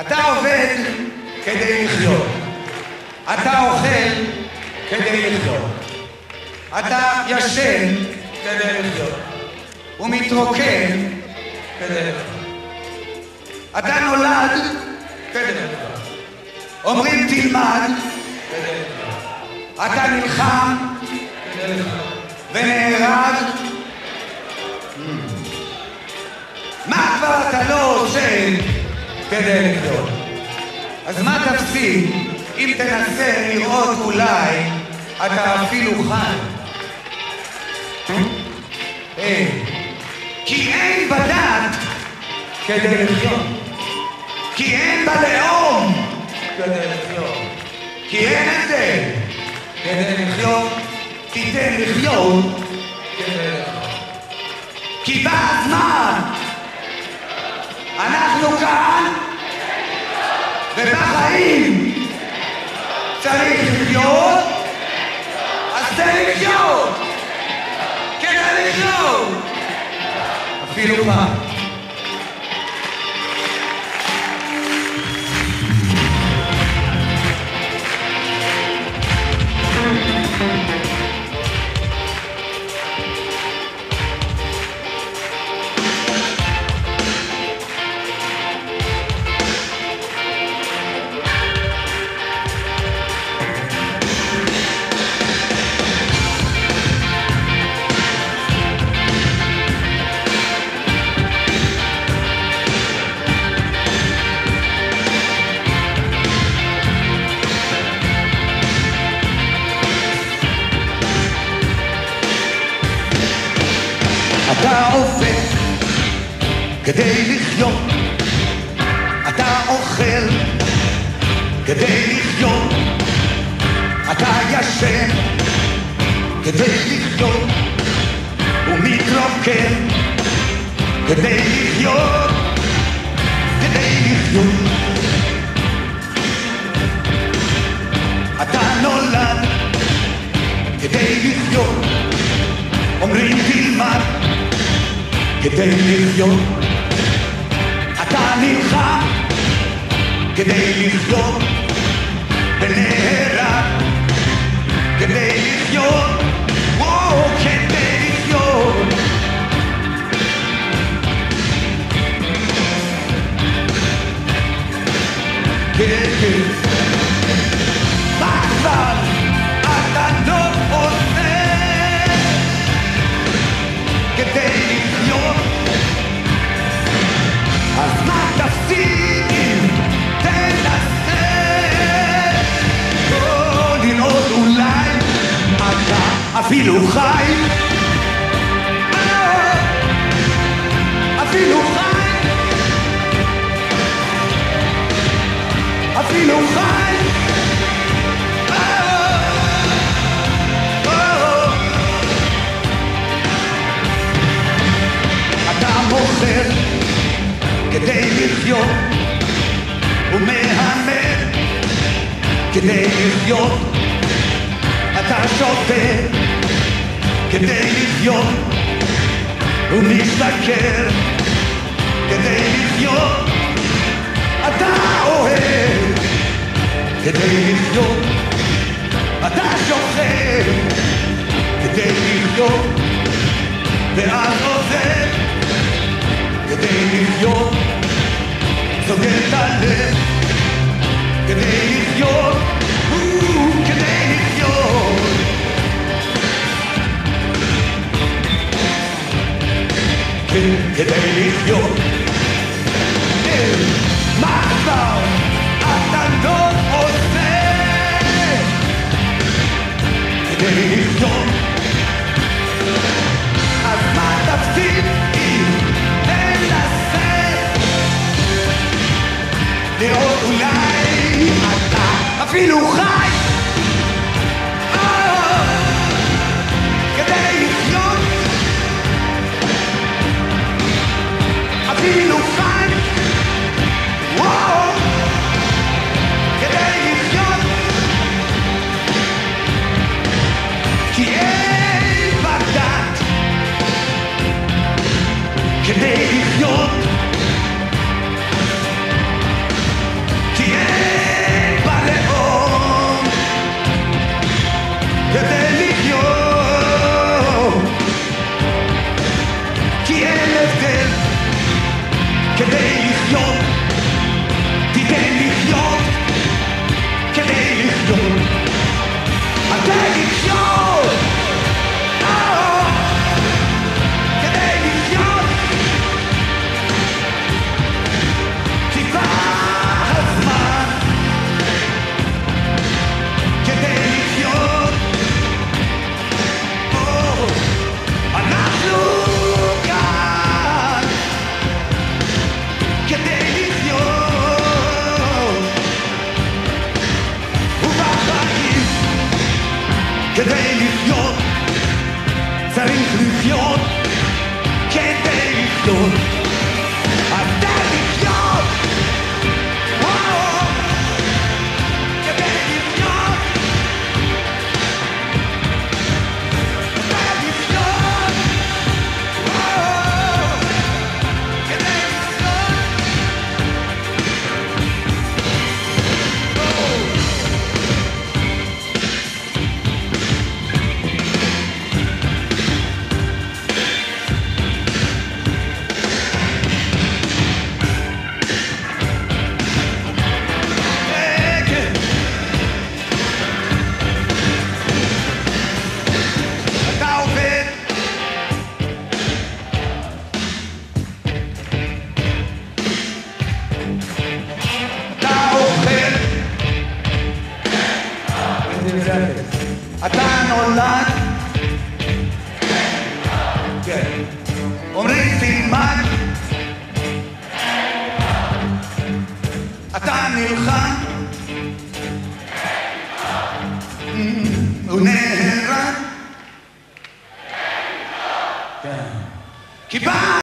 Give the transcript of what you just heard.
אתה עובד כדי לחיות, אתה אוכל כדי לחיות, אתה ישן כדי לחיות ומתרוקן כדי לחיות, אתה נולד כדי לחיות, אומרים תלמד כדי לחיות, אתה נלחם כדי לחיות ונהרג. מה כבר אתה לא עושה כדי לחיות? אז מה תפסיד אם תנסה לראות אולי אתה אפילו חי? כי אין בדת כדי לחיות, כי אין בלאום כדי לחיות, כי אין הבדל כדי לחיות, תיתן לחיות כדי לחיות, כי בא הזמן, אנחנו כאן ובחיים צריך לחיות, אז תן לחיות כדי לחיות אפילו פעם. אתה עובד כדי לחיות, אתה אוכל כדי לחיות, אתה ישן כדי לחיות ומתרוקן כדי לחיות, כדי לחיות. אתה נולד כדי לחיות, אומרים תלמד כדי לחיות, אתה נלחם כדי לחיות ונהרג כדי לחיות, כדי לחיות. כן, מה כבר אתה לא עושה כדי לחיות? אז מה תפסיד אם תנסה לראות אולי אתה אפילו חי, אפילו חי, אפילו חי. אתה מוכר כדי לחיות ומהמר כדי לחיות, אתה שותה כדי לחיות ומשתכר כדי לחיות, אתה אוהב כדי לחיות, אתה שוכב כדי לחיות ואז עוזב כדי לחיות, סוגר את הלב כדי לחיות, כדי לחיות. כדי לחיות. מה כבר אתה לא עושה כדי לחיות? אז מה תפסיד אם תנסה לראות אולי אתה אפילו חי כדי לחיות, אפילו חי כדי לחיות, כי אין בדת כדי לחיות, כי אין בלאום כדי לחיות, כי אין הבדל כדי לחיות, תיתן לחיות כדי לחיות, כדי לחיות, כדי לחיות, כי בא הזמן כדי לחיות, אנחנו כאן כדי לחיות, ובחיים כדי לחיות צריך לחיות כדי לחיות, כדי לחיות, כדי לחיות, כדי לחיות, כדי אתה עובד, אתה אוכל, אתה נולד, כן, אומרים תלמד, אתה נלחם, הוא נהרג, כי בא